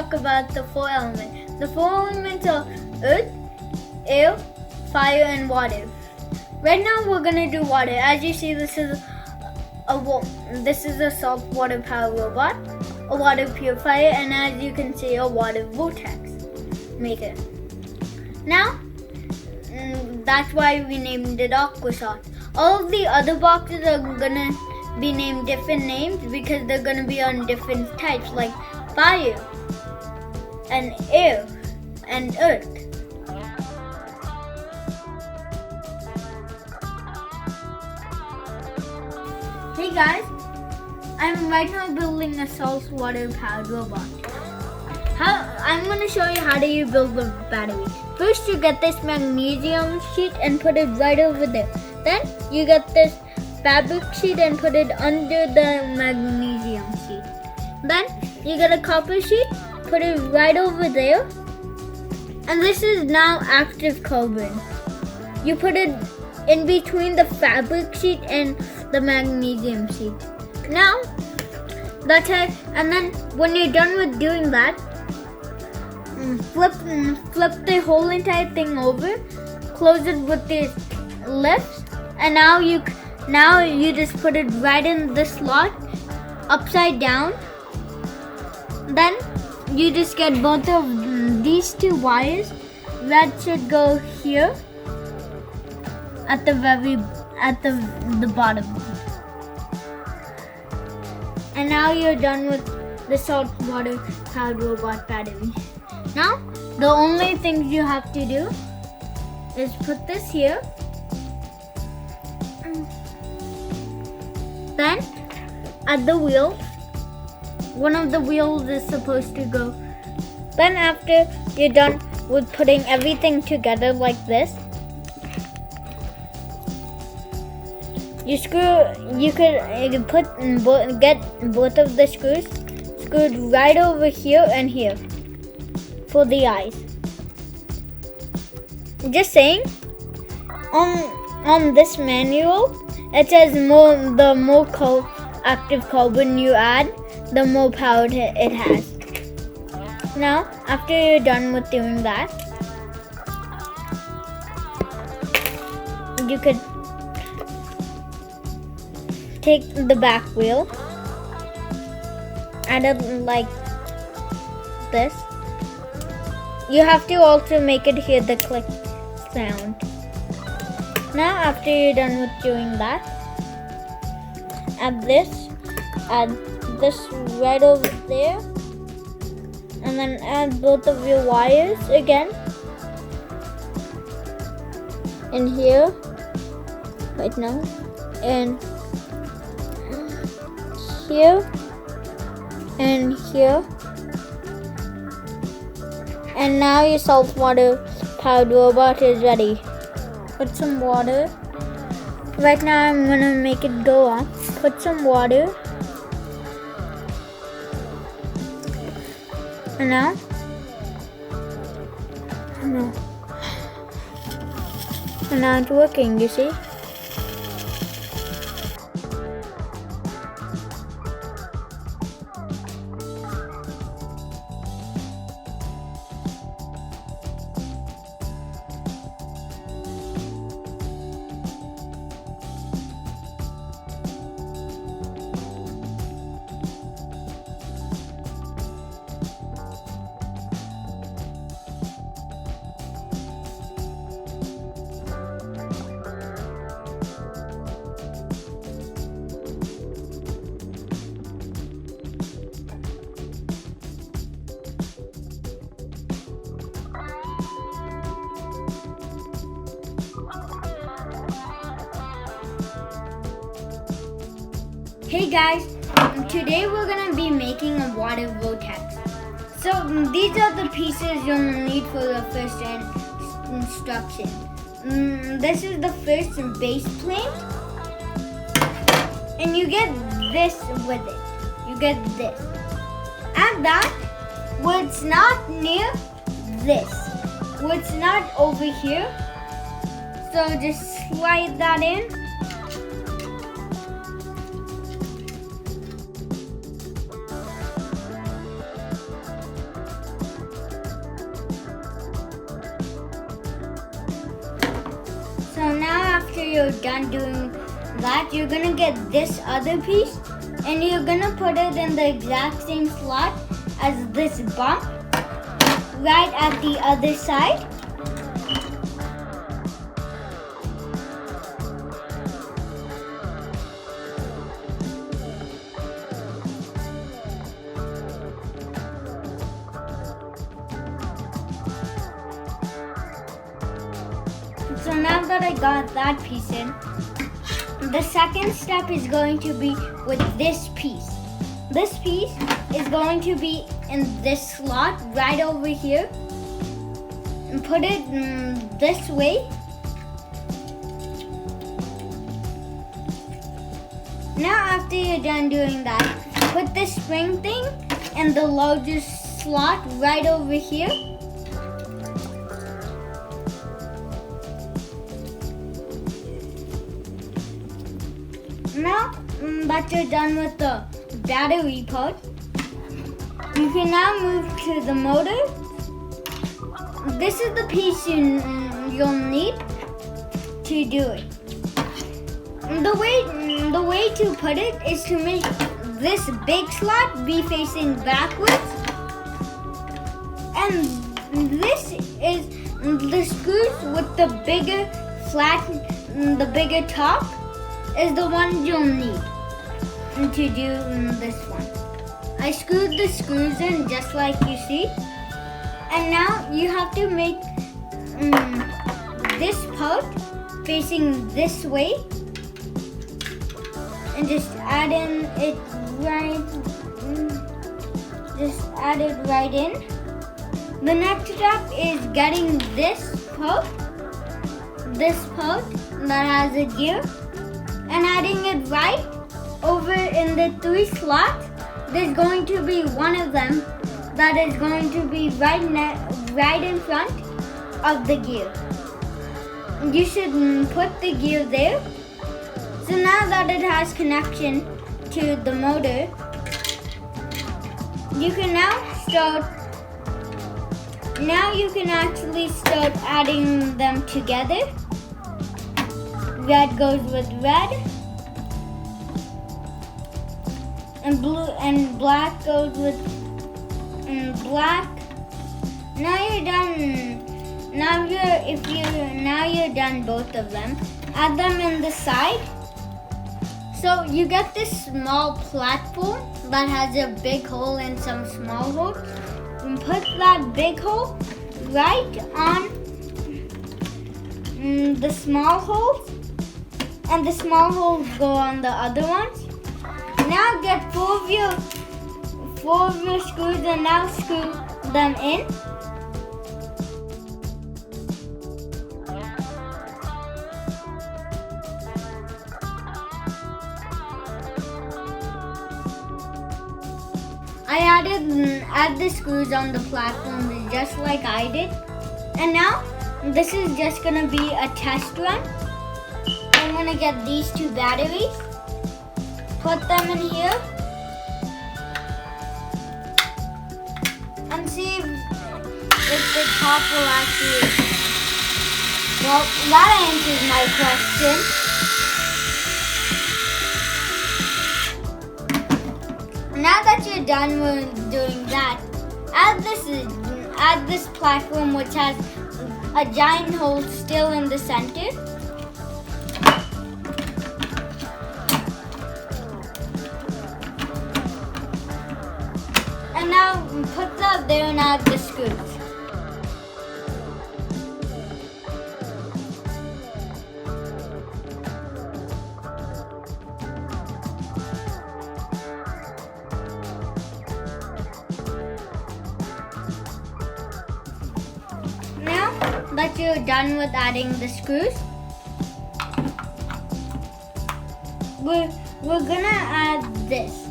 talk about the 4 elements. The 4 elements are earth, air, fire, and water. Right now we're gonna do water. As you see, this is a saltwater power robot, a water purifier, and as you can see, a water vortex maker. Now, that's why we named it Aqua Shot. All of the other boxes are gonna be named different names because they're gonna be on different types, like fire and air and earth. Hey guys, I'm right now building a saltwater powered robot. I'm going to show you how do you build the battery. First you get this magnesium sheet and put it right over there. Then you get this fabric sheet and put it under the magnesium sheet. Then you get a copper sheet, put it right over there. And this is now active carbon. You put it in between the fabric sheet and the magnesium sheet. Now, that's it. And then when you're done with doing that, flip the whole entire thing over, close it with these lifts, and now you just put it right in the slot, upside down. Then you just get both of these 2 wires. That should go here at the bottom. And now you're done with the saltwater powered robot battery. Now, the only thing you have to do is put this here. Then, at the wheel, one of the wheels is supposed to go. Then after you're done with putting everything together like this, you could get both of the screws screwed right over here and here for the eyes. Just saying, on this manual, it says the more active carbon you add, the more power it has. Now, after you're done with doing that, you could take the back wheel, add it like this. You have to also make it hear the click sound. Now after you're done with doing that, add this right over there, and then add both of your wires again in here right now, and here and here. And now your saltwater powered robot is ready. Put some water. Right now I'm gonna make it go off. Put some water. And now it's working, you see? Hey guys, today we're gonna be making a water vortex. So these are the pieces you'll need for the first instruction. This is the first base plate, and you get this with it. You get this. Add that where it's not near this, where it's not over here. So just slide that in. you're done doing that, you're gonna get this other piece and you're gonna put it in the exact same slot as this bump right at the other side. So now that I got that piece in, the second step is going to be with this piece. This piece is going to be in this slot right over here. And put it this way. Now after you're done doing that, put this spring thing in the largest slot right over here. Now that you're done with the battery part, you can now move to the motor. This is the piece you'll need to do it. The way to put it is to make this big slot be facing backwards, and this is the screws with the bigger the bigger top is the one you'll need to do this one. I screwed the screws in just like you see. And now you have to make this part facing this way. And just add in it right, just add it right in. The next step is getting this part that has a gear, and adding it right over in the 3 slots. There's going to be one of them that is going to be right in front of the gear. You should put the gear there. So now that it has connection to the motor, you can actually start adding them together. Red goes with red, and blue and black goes with black. Now you're done. Now you're done both of them. Add them in the side. So you get this small platform that has a big hole and some small holes. And put that big hole right on the small holes, and the small holes go on the other ones. Now get 4 of your screws and now screw them in. I add the screws on the platform just like I did. And now this is just gonna be a test run. I'm gonna get these 2 batteries, put them in here, and see if the top will actually. Well, that answers my question. Now that you're done with doing that, add this platform which has a giant hole still in the center. And now put that there and add the screws. That you're done with adding the screws, we're gonna add this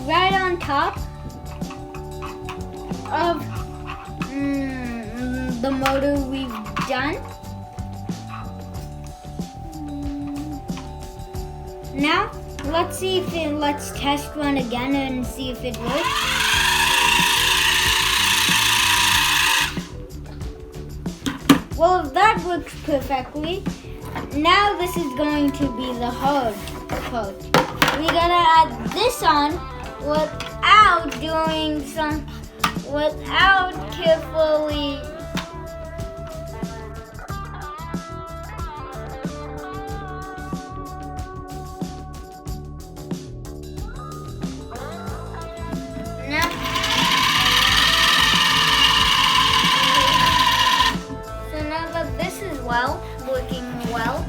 right on top of the motor we've done. Now let's test run again and see if it works. Well, if that works perfectly, now this is going to be the hard part. We gotta add this on without carefully. Working well.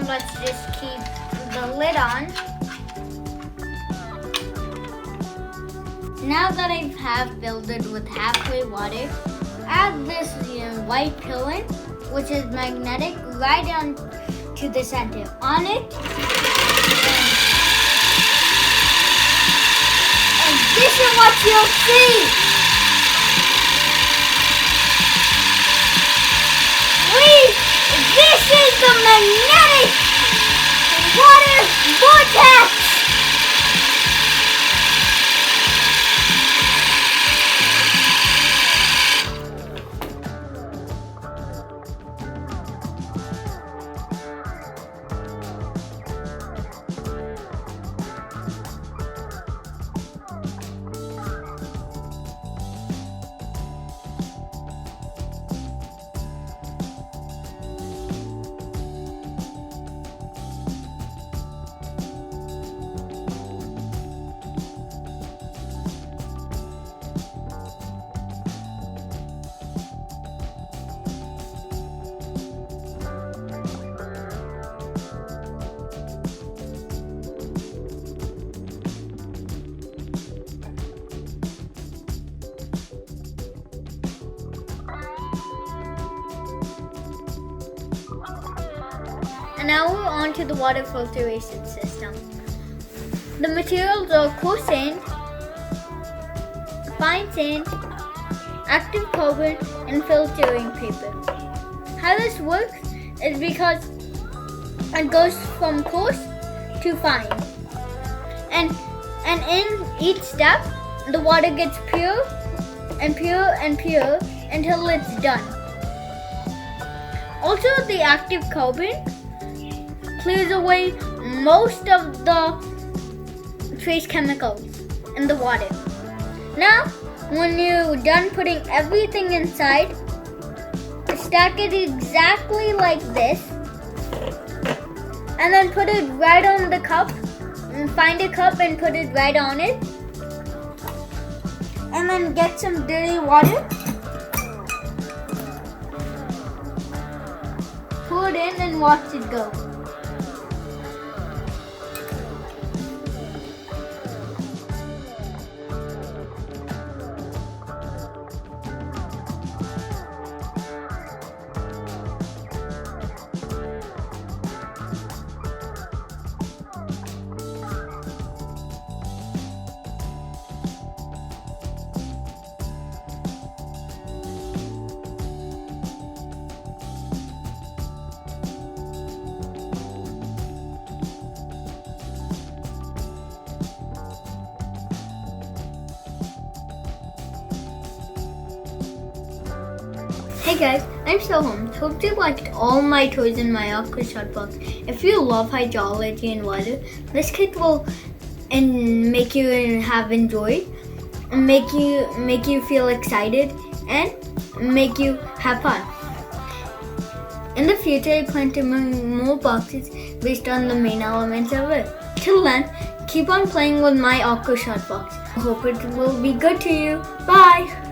Let's just keep the lid on. Now that I have filled it with halfway water, add this white pillar, which is magnetic, right on to the center. On it, and this is what you'll see. This is the magnetic water vortex! And now we're on to the water filtration system. The materials are coarse sand, fine sand, active carbon, and filtering paper. How this works is because it goes from coarse to fine. And in each step, the water gets pure and pure and pure until it's done. Also, the active carbon clears away most of the trace chemicals in the water. Now, when you're done putting everything inside, stack it exactly like this, and then put it right on the cup, and find a cup and put it right on it, and then get some dirty water, pour it in and watch it go. Hey guys, I'm Soham. Hope you liked all my toys in my Aqua Shot box. If you love hydrology and water, this kit will make you have enjoyed, make you feel excited, and make you have fun. In the future, I plan to make more boxes based on the main elements of it. Till then, keep on playing with my Aqua Shot box. I hope it will be good to you. Bye!